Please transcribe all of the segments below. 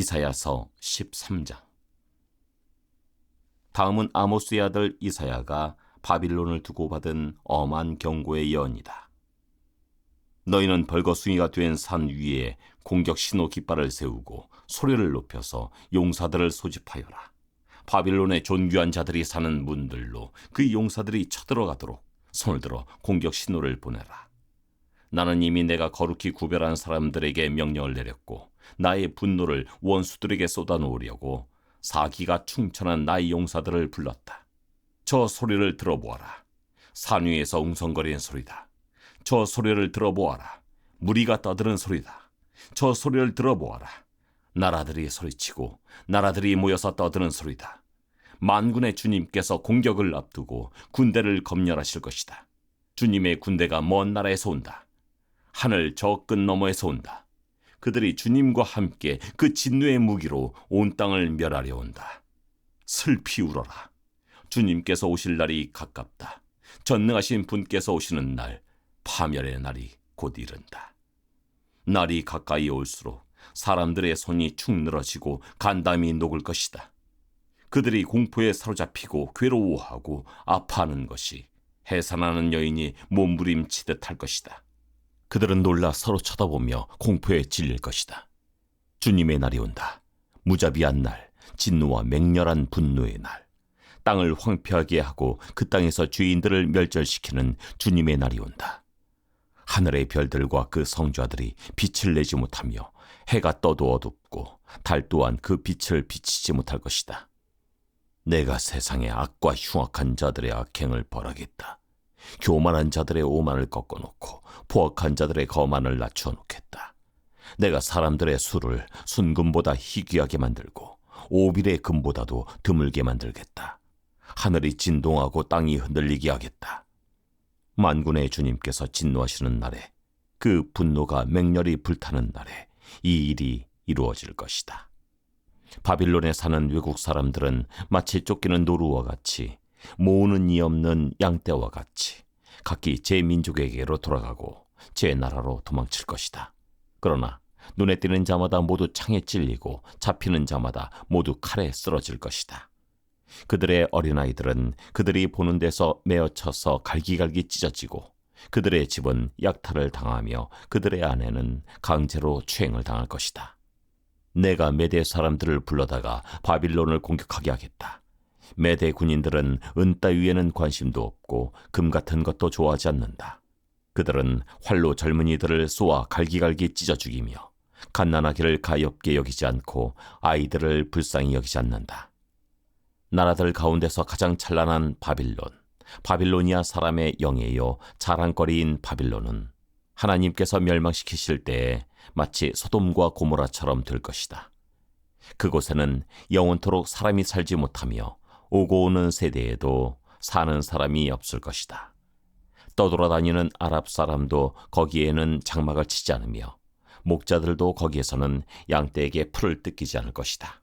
이사야서 13장. 다음은 아모스의 아들 이사야가 바빌론을 두고 받은 엄한 경고의 예언이다. 너희는 벌거숭이가 된 산 위에 공격 신호 깃발을 세우고 소리를 높여서 용사들을 소집하여라. 바빌론의 존귀한 자들이 사는 문들로 그 용사들이 쳐들어가도록 손을 들어 공격 신호를 보내라. 나는 이미 내가 거룩히 구별한 사람들에게 명령을 내렸고 나의 분노를 원수들에게 쏟아놓으려고 사기가 충천한 나의 용사들을 불렀다. 저 소리를 들어보아라. 산 위에서 웅성거리는 소리다. 저 소리를 들어보아라. 무리가 떠드는 소리다. 저 소리를 들어보아라. 나라들이 소리치고 나라들이 모여서 떠드는 소리다. 만군의 주님께서 공격을 앞두고 군대를 검열하실 것이다. 주님의 군대가 먼 나라에서 온다. 하늘 저 끝 너머에서 온다. 그들이 주님과 함께 그 진노의 무기로 온 땅을 멸하려 온다. 슬피 울어라. 주님께서 오실 날이 가깝다. 전능하신 분께서 오시는 날, 파멸의 날이 곧 이른다. 날이 가까이 올수록 사람들의 손이 축 늘어지고 간담이 녹을 것이다. 그들이 공포에 사로잡히고 괴로워하고 아파하는 것이 해산하는 여인이 몸부림치듯 할 것이다. 그들은 놀라 서로 쳐다보며 공포에 질릴 것이다. 주님의 날이 온다. 무자비한 날, 진노와 맹렬한 분노의 날. 땅을 황폐하게 하고 그 땅에서 죄인들을 멸절시키는 주님의 날이 온다. 하늘의 별들과 그 성자들이 빛을 내지 못하며 해가 떠도 어둡고 달 또한 그 빛을 비치지 못할 것이다. 내가 세상의 악과 흉악한 자들의 악행을 벌하겠다. 교만한 자들의 오만을 꺾어놓고 포악한 자들의 거만을 낮춰놓겠다. 내가 사람들의 수를 순금보다 희귀하게 만들고 오빌의 금보다도 드물게 만들겠다. 하늘이 진동하고 땅이 흔들리게 하겠다. 만군의 주님께서 진노하시는 날에, 그 분노가 맹렬히 불타는 날에 이 일이 이루어질 것이다. 바빌론에 사는 외국 사람들은 마치 쫓기는 노루와 같이, 모으는 이 없는 양떼와 같이 각기 제 민족에게로 돌아가고 제 나라로 도망칠 것이다. 그러나 눈에 띄는 자마다 모두 창에 찔리고 잡히는 자마다 모두 칼에 쓰러질 것이다. 그들의 어린아이들은 그들이 보는 데서 메어쳐서 갈기갈기 찢어지고 그들의 집은 약탈을 당하며 그들의 아내는 강제로 추행을 당할 것이다. 내가 메대 사람들을 불러다가 바빌론을 공격하게 하겠다. 메대 군인들은 은 따위에는 관심도 없고 금 같은 것도 좋아하지 않는다. 그들은 활로 젊은이들을 쏘아 갈기갈기 찢어 죽이며 갓난아기를 가엾게 여기지 않고 아이들을 불쌍히 여기지 않는다. 나라들 가운데서 가장 찬란한 바빌로니아 사람의 영예요 자랑거리인 바빌론은 하나님께서 멸망시키실 때에 마치 소돔과 고모라처럼 될 것이다. 그곳에는 영원토록 사람이 살지 못하며 오고 오는 세대에도 사는 사람이 없을 것이다. 떠돌아다니는 아랍 사람도 거기에는 장막을 치지 않으며 목자들도 거기에서는 양떼에게 풀을 뜯기지 않을 것이다.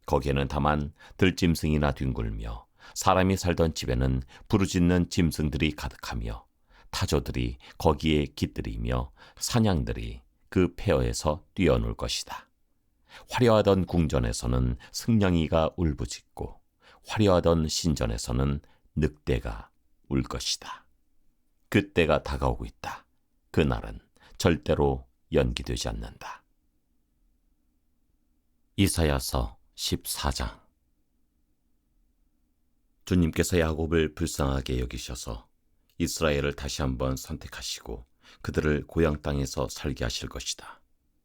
거기에는 다만 들짐승이나 뒹굴며 사람이 살던 집에는 부르짖는 짐승들이 가득하며 타조들이 거기에 깃들이며 사냥들이 그 폐허에서 뛰어놀 것이다. 화려하던 궁전에서는 승냥이가 울부짖고 화려하던 신전에서는 늑대가 울 것이다. 그때가 다가오고 있다. 그날은 절대로 연기되지 않는다. 이사야서 14장. 주님께서 야곱을 불쌍하게 여기셔서 이스라엘을 다시 한번 선택하시고 그들을 고향 땅에서 살게 하실 것이다.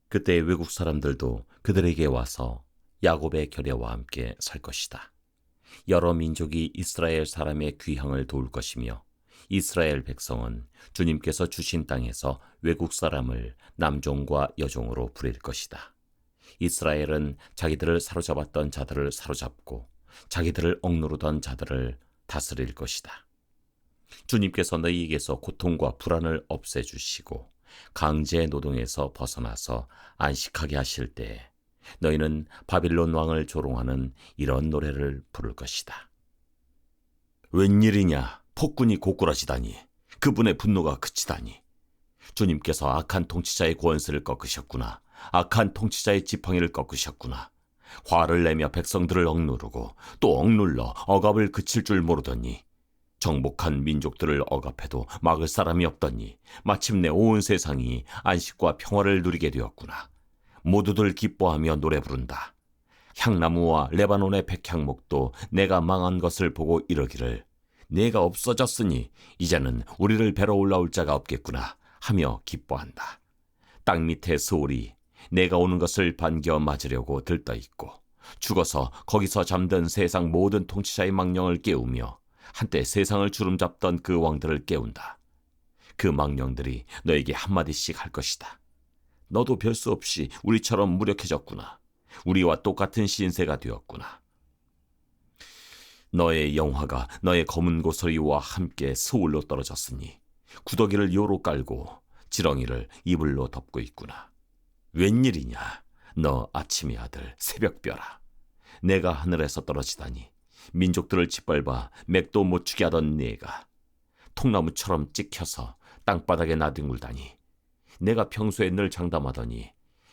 그때 외국 사람들도 그들에게 와서 야곱의 결례와 함께 살 것이다. 여러 민족이 이스라엘 사람의 귀향을 도울 것이며 이스라엘 백성은 주님께서 주신 땅에서 외국 사람을 남종과 여종으로 부릴 것이다. 이스라엘은 자기들을 사로잡았던 자들을 사로잡고 자기들을 억누르던 자들을 다스릴 것이다. 주님께서 너희에게서 고통과 불안을 없애주시고 강제 노동에서 벗어나서 안식하게 하실 때에 너희는 바빌론 왕을 조롱하는 이런 노래를 부를 것이다. 웬일이냐, 폭군이 고꾸라지다니, 그분의 분노가 그치다니. 주님께서 악한 통치자의 권세를 꺾으셨구나. 악한 통치자의 지팡이를 꺾으셨구나. 화를 내며 백성들을 억누르고 또 억눌러 억압을 그칠 줄 모르더니 정복한 민족들을 억압해도 막을 사람이 없더니 마침내 온 세상이 안식과 평화를 누리게 되었구나. 모두들 기뻐하며 노래 부른다. 향나무와 레바논의 백향목도 내가 망한 것을 보고 이러기를 내가 없어졌으니 이제는 우리를 뵈러 올라올 자가 없겠구나 하며 기뻐한다. 땅 밑에 소울이 내가 오는 것을 반겨 맞으려고 들떠있고 죽어서 거기서 잠든 세상 모든 통치자의 망령을 깨우며 한때 세상을 주름잡던 그 왕들을 깨운다. 그 망령들이 너에게 한마디씩 할 것이다. 너도 별 수 없이 우리처럼 무력해졌구나. 우리와 똑같은 신세가 되었구나. 너의 영화가 너의 검은 고소리와 함께 서울로 떨어졌으니 구더기를 요로 깔고 지렁이를 이불로 덮고 있구나. 웬일이냐, 너 아침의 아들 새벽별아. 내가 하늘에서 떨어지다니 민족들을 짓밟아 맥도 못 추게 하던 네가 통나무처럼 찍혀서 땅바닥에 나뒹굴다니 내가 평소에 늘 장담하더니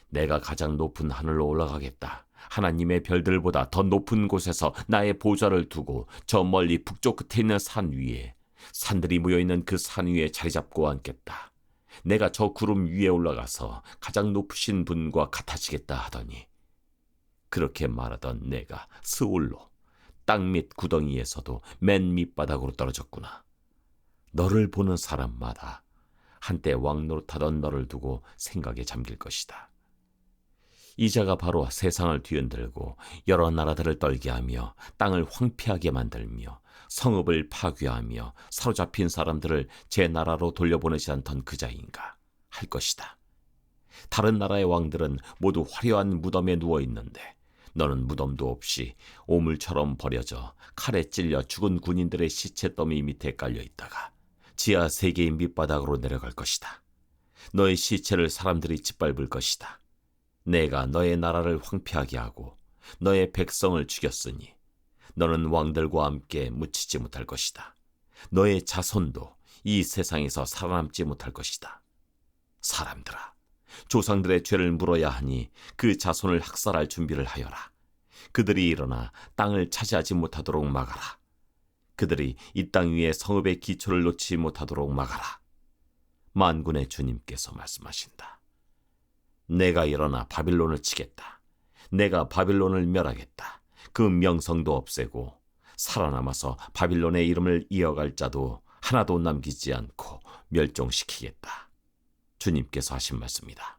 내가 가장 높은 하늘로 올라가겠다. 하나님의 별들보다 더 높은 곳에서 나의 보좌를 두고 저 멀리 북쪽 끝에 있는 산 위에 산들이 모여있는 그 산 위에 자리 잡고 앉겠다. 내가 저 구름 위에 올라가서 가장 높으신 분과 같아지겠다 하더니 그렇게 말하던 내가 스올로 땅 밑 구덩이에서도 맨 밑바닥으로 떨어졌구나. 너를 보는 사람마다 한때 왕노릇하던 너를 두고 생각에 잠길 것이다. 이 자가 바로 세상을 뒤흔들고 여러 나라들을 떨게 하며 땅을 황폐하게 만들며 성읍을 파괴하며 사로잡힌 사람들을 제 나라로 돌려보내지 않던 그 자인가 할 것이다. 다른 나라의 왕들은 모두 화려한 무덤에 누워있는데 너는 무덤도 없이 오물처럼 버려져 칼에 찔려 죽은 군인들의 시체 더미 밑에 깔려있다가 지하 세계의 밑바닥으로 내려갈 것이다. 너의 시체를 사람들이 짓밟을 것이다. 내가 너의 나라를 황폐하게 하고 너의 백성을 죽였으니 너는 왕들과 함께 묻히지 못할 것이다. 너의 자손도 이 세상에서 살아남지 못할 것이다. 사람들아, 조상들의 죄를 물어야 하니 그 자손을 학살할 준비를 하여라. 그들이 일어나 땅을 차지하지 못하도록 막아라. 그들이 이 땅 위에 성읍의 기초를 놓지 못하도록 막아라. 만군의 주님께서 말씀하신다. 내가 일어나 바빌론을 치겠다. 내가 바빌론을 멸하겠다. 그 명성도 없애고 살아남아서 바빌론의 이름을 이어갈 자도 하나도 남기지 않고 멸종시키겠다. 주님께서 하신 말씀이다.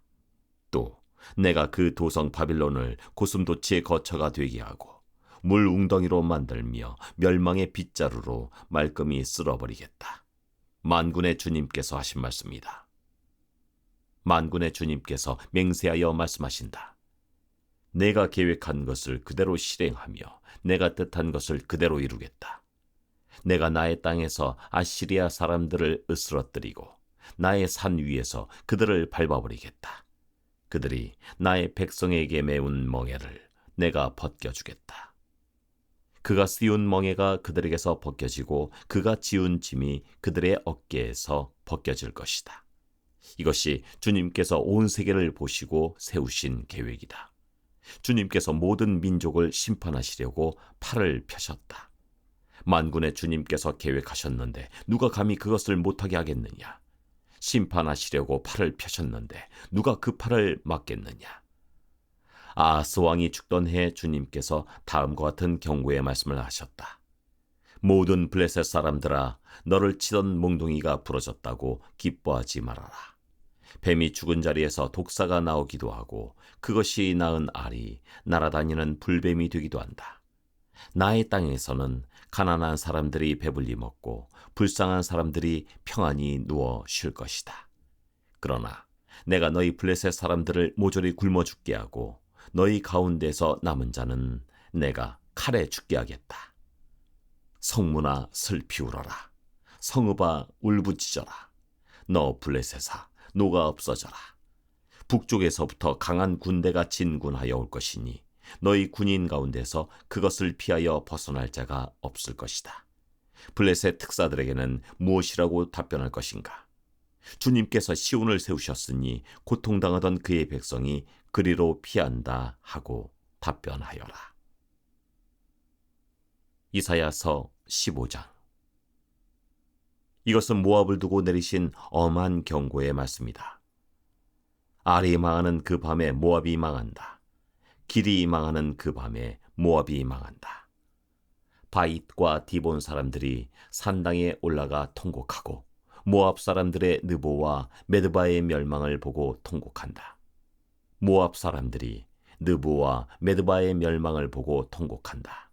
또 내가 그 도성 바빌론을 고슴도치의 거처가 되게 하고 물 웅덩이로 만들며 멸망의 빗자루로 말끔히 쓸어버리겠다. 만군의 주님께서 하신 말씀이다. 만군의 주님께서 맹세하여 말씀하신다. 내가 계획한 것을 그대로 실행하며 내가 뜻한 것을 그대로 이루겠다. 내가 나의 땅에서 아시리아 사람들을 으스러뜨리고 나의 산 위에서 그들을 밟아버리겠다. 그들이 나의 백성에게 메운 멍에를 내가 벗겨주겠다. 그가 씌운 멍에가 그들에게서 벗겨지고 그가 지운 짐이 그들의 어깨에서 벗겨질 것이다. 이것이 주님께서 온 세계를 보시고 세우신 계획이다. 주님께서 모든 민족을 심판하시려고 팔을 펴셨다. 만군의 주님께서 계획하셨는데 누가 감히 그것을 못하게 하겠느냐? 심판하시려고 팔을 펴셨는데 누가 그 팔을 막겠느냐? 아하스 왕이 죽던 해에 주님께서 다음과 같은 경고의 말씀을 하셨다. 모든 블레셋 사람들아, 너를 치던 몽둥이가 부러졌다고 기뻐하지 말아라. 뱀이 죽은 자리에서 독사가 나오기도 하고 그것이 낳은 알이 날아다니는 불뱀이 되기도 한다. 나의 땅에서는 가난한 사람들이 배불리 먹고 불쌍한 사람들이 평안히 누워 쉴 것이다. 그러나 내가 너희 블레셋 사람들을 모조리 굶어 죽게 하고 너희 가운데서 남은 자는 내가 칼에 죽게 하겠다. 성문아 슬피 울어라. 성읍아 울부짖어라. 너 블레셋아 노가 없어져라. 북쪽에서부터 강한 군대가 진군하여 올 것이니 너희 군인 가운데서 그것을 피하여 벗어날 자가 없을 것이다. 블레셋 특사들에게는 무엇이라고 답변할 것인가? 주님께서 시온을 세우셨으니 고통당하던 그의 백성이 그리로 피한다 하고 답변하여라. 이사야서 15장. 이것은 모압을 두고 내리신 엄한 경고의 말씀이다. 알이 망하는 그 밤에 모압이 망한다. 길이 망하는 그 밤에 모압이 망한다. 바잇과 디본 사람들이 산당에 올라가 통곡하고 모압 사람들의 느보와 메드바의 멸망을 보고 통곡한다. 모압 사람들이 느보와 메드바의 멸망을 보고 통곡한다.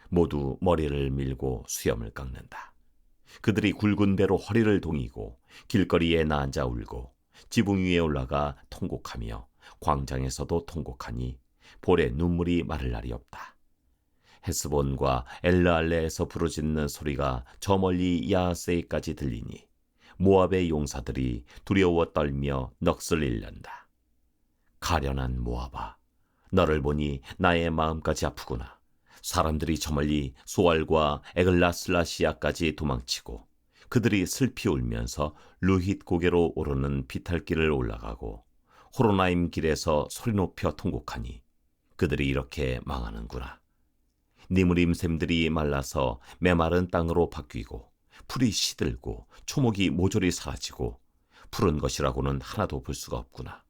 모두 머리를 밀고 수염을 깎는다. 그들이 굵은 배로 허리를 동이고 길거리에 나앉아 울고 지붕 위에 올라가 통곡하며 광장에서도 통곡하니 볼에 눈물이 마를 날이 없다. 헤스본과 엘르알레에서 부르짖는 소리가 저 멀리 야하세까지 들리니 모압의 용사들이 두려워 떨며 넋을 잃는다. 가련한 모압아, 너를 보니 나의 마음까지 아프구나. 사람들이 저 멀리 소알과 에글라슬라시아까지 도망치고 그들이 슬피 울면서 루힛 고개로 오르는 비탈길을 올라가고 호로나임 길에서 소리 높여 통곡하니 그들이 이렇게 망하는구나. 니무림 샘들이 말라서 메마른 땅으로 바뀌고 풀이 시들고 초목이 모조리 사라지고 푸른 것이라고는 하나도 볼 수가 없구나.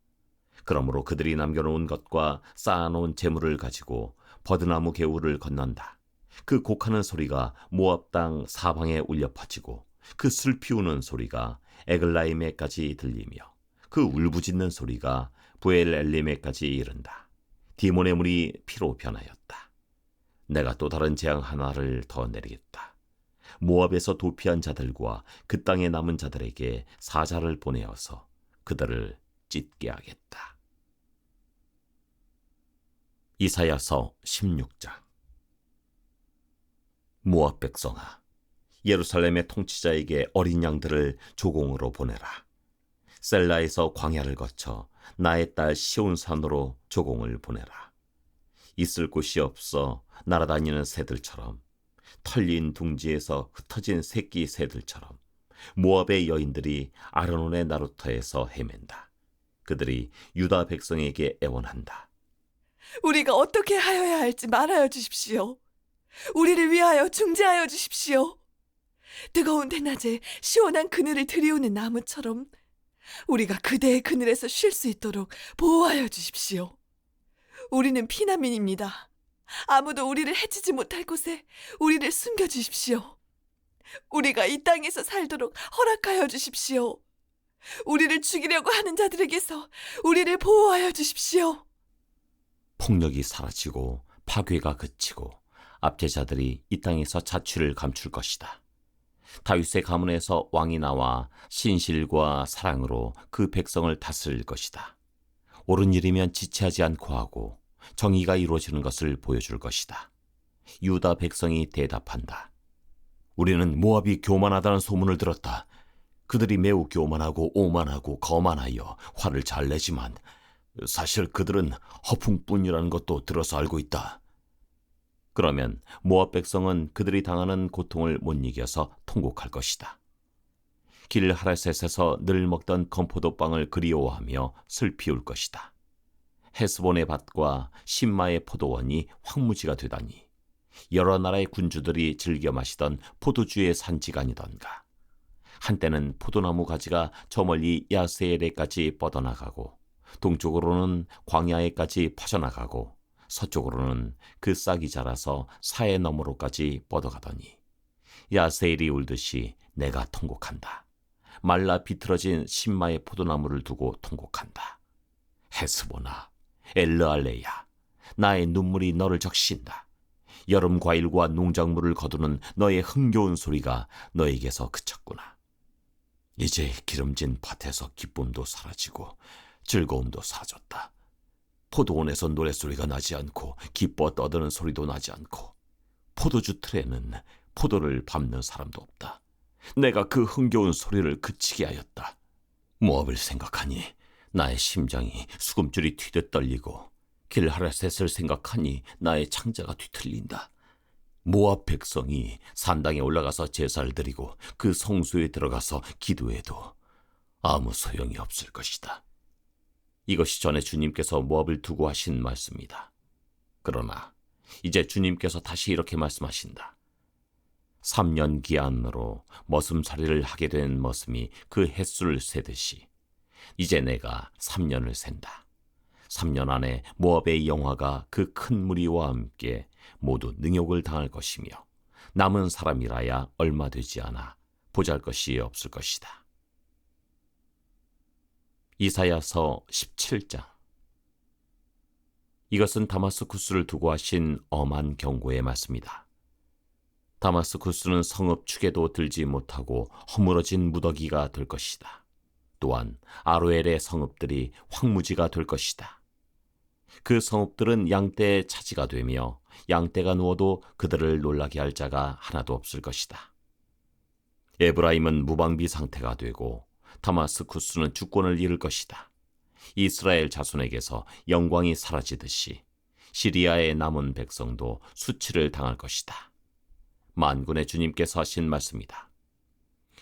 그러므로 그들이 남겨놓은 것과 쌓아놓은 재물을 가지고 버드나무 개울을 건넌다. 그 곡하는 소리가 모압 땅 사방에 울려 퍼지고 그 슬피 우는 소리가 에글라임에까지 들리며 그 울부짖는 소리가 부엘엘림에까지 이른다. 디몬의 물이 피로 변하였다. 내가 또 다른 재앙 하나를 더 내리겠다. 모압에서 도피한 자들과 그 땅에 남은 자들에게 사자를 보내어서 그들을 찢게 하겠다. 이사야서 16장. 모압 백성아, 예루살렘의 통치자에게 어린 양들을 조공으로 보내라. 셀라에서 광야를 거쳐 나의 딸 시온산으로 조공을 보내라. 있을 곳이 없어 날아다니는 새들처럼, 털린 둥지에서 흩어진 새끼 새들처럼 모압의 여인들이 아르논의 나루터에서 헤맨다. 그들이 유다 백성에게 애원한다. 우리가 어떻게 하여야 할지 말하여 주십시오. 우리를 위하여 중재하여 주십시오. 뜨거운 대낮에 시원한 그늘을 들이우는 나무처럼 우리가 그대의 그늘에서 쉴 수 있도록 보호하여 주십시오. 우리는 피난민입니다. 아무도 우리를 해치지 못할 곳에 우리를 숨겨주십시오. 우리가 이 땅에서 살도록 허락하여 주십시오. 우리를 죽이려고 하는 자들에게서 우리를 보호하여 주십시오. 폭력이 사라지고 파괴가 그치고 압제자들이 이 땅에서 자취를 감출 것이다. 다윗의 가문에서 왕이 나와 신실과 사랑으로 그 백성을 다스릴 것이다. 옳은 일이면 지체하지 않고 하고 정의가 이루어지는 것을 보여줄 것이다. 유다 백성이 대답한다. 우리는 모압이 교만하다는 소문을 들었다. 그들이 매우 교만하고 오만하고 거만하여 화를 잘 내지만 사실 그들은 허풍뿐이라는 것도 들어서 알고 있다. 그러면 모압 백성은 그들이 당하는 고통을 못 이겨서 통곡할 것이다. 길 하라셋에서 늘 먹던 건포도빵을 그리워하며 슬피 울 것이다. 헤스본의 밭과 신마의 포도원이 황무지가 되다니 여러 나라의 군주들이 즐겨 마시던 포도주의 산지가 아니던가. 한때는 포도나무 가지가 저 멀리 야세엘에까지 뻗어나가고 동쪽으로는 광야에까지 퍼져나가고 서쪽으로는 그 싹이 자라서 사해 너머로까지 뻗어가더니 야세엘이 울듯이 내가 통곡한다. 말라 비틀어진 신마의 포도나무를 두고 통곡한다. 헤스보나, 엘르알레야, 나의 눈물이 너를 적신다. 여름 과일과 농작물을 거두는 너의 흥겨운 소리가 너에게서 그쳤구나. 이제 기름진 밭에서 기쁨도 사라지고 즐거움도 사라졌다. 포도원에서 노랫소리가 나지 않고 기뻐 떠드는 소리도 나지 않고 포도주 틀에는 포도를 밟는 사람도 없다. 내가 그 흥겨운 소리를 그치게 하였다. 모압을 생각하니 나의 심장이 수금줄이 튀듯 떨리고 길하라셋을 생각하니 나의 창자가 뒤틀린다. 모압 백성이 산당에 올라가서 제사를 드리고 그 성소에 들어가서 기도해도 아무 소용이 없을 것이다. 이것이 전에 주님께서 모압을 두고 하신 말씀이다. 그러나 이제 주님께서 다시 이렇게 말씀하신다. 3년 기한으로 머슴살이를 하게 된 머슴이 그 횟수를 세듯이 이제 내가 3년을 센다. 3년 안에 모압의 영화가 그 큰 무리와 함께 모두 능욕을 당할 것이며 남은 사람이라야 얼마 되지 않아 보잘것이 없을 것이다. 이사야서 17장. 이것은 다마스쿠스를 두고 하신 엄한 경고의 말씀이다. 다마스쿠스는 성읍 축에도 들지 못하고 허물어진 무더기가 될 것이다. 또한 아로엘의 성읍들이 황무지가 될 것이다. 그 성읍들은 양떼의 차지가 되며 양떼가 누워도 그들을 놀라게 할 자가 하나도 없을 것이다. 에브라임은 무방비 상태가 되고 다마스쿠스는 주권을 잃을 것이다. 이스라엘 자손에게서 영광이 사라지듯이 시리아의 남은 백성도 수치를 당할 것이다. 만군의 주님께서 하신 말씀이다.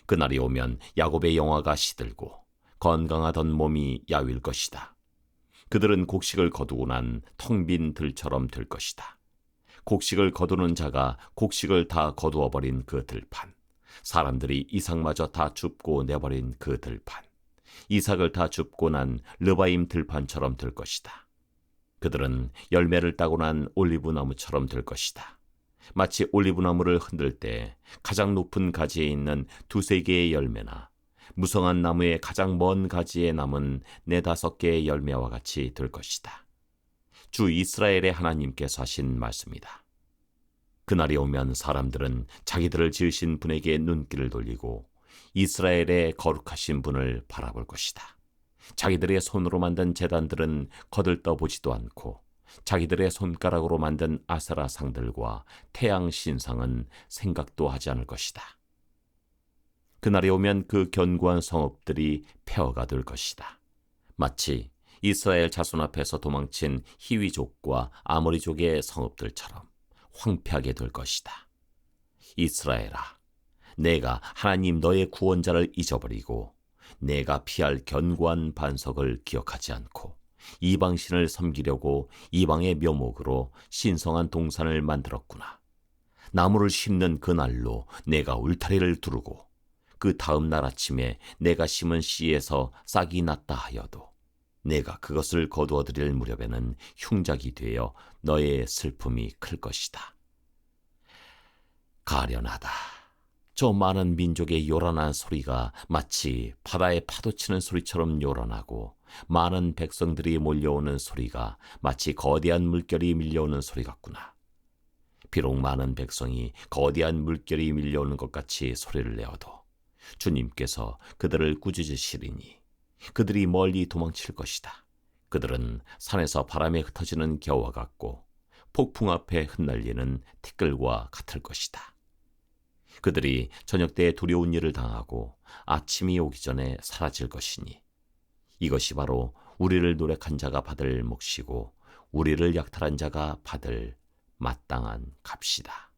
그날이 오면 야곱의 영화가 시들고 건강하던 몸이 야윌 것이다. 그들은 곡식을 거두고 난 텅 빈 들처럼 될 것이다. 곡식을 거두는 자가 곡식을 다 거두어버린 그 들판, 사람들이 이삭마저 다 줍고 내버린 그 들판, 이삭을 다 줍고 난 르바임 들판처럼 될 것이다. 그들은 열매를 따고 난 올리브나무처럼 될 것이다. 마치 올리브나무를 흔들 때 가장 높은 가지에 있는 두세 개의 열매나 무성한 나무의 가장 먼 가지에 남은 4-5개의 열매와 같이 될 것이다. 주 이스라엘의 하나님께서 하신 말씀이다. 그날이 오면 사람들은 자기들을 지으신 분에게 눈길을 돌리고 이스라엘의 거룩하신 분을 바라볼 것이다. 자기들의 손으로 만든 제단들은 거들떠보지도 않고 자기들의 손가락으로 만든 아세라 상들과 태양 신상은 생각도 하지 않을 것이다. 그날이 오면 그 견고한 성읍들이 폐허가 될 것이다. 마치 이스라엘 자손 앞에서 도망친 히위족과 아모리족의 성읍들처럼 황폐하게 될 것이다. 이스라엘아, 내가 하나님 너의 구원자를 잊어버리고 내가 피할 견고한 반석을 기억하지 않고 이방신을 섬기려고 이방의 묘목으로 신성한 동산을 만들었구나. 나무를 심는 그날로 내가 울타리를 두르고 그 다음 날 아침에 내가 심은 씨에서 싹이 났다 하여도 내가 그것을 거두어들일 무렵에는 흉작이 되어 너의 슬픔이 클 것이다. 가련하다. 저 많은 민족의 요란한 소리가 마치 바다에 파도치는 소리처럼 요란하고 많은 백성들이 몰려오는 소리가 마치 거대한 물결이 밀려오는 소리 같구나. 비록 많은 백성이 거대한 물결이 밀려오는 것 같이 소리를 내어도 주님께서 그들을 꾸짖으시리니 그들이 멀리 도망칠 것이다. 그들은 산에서 바람에 흩어지는 겨와 같고 폭풍 앞에 흩날리는 티끌과 같을 것이다. 그들이 저녁 때에 두려운 일을 당하고 아침이 오기 전에 사라질 것이니 이것이 바로 우리를 노력한 자가 받을 몫이고 우리를 약탈한 자가 받을 마땅한 값이다.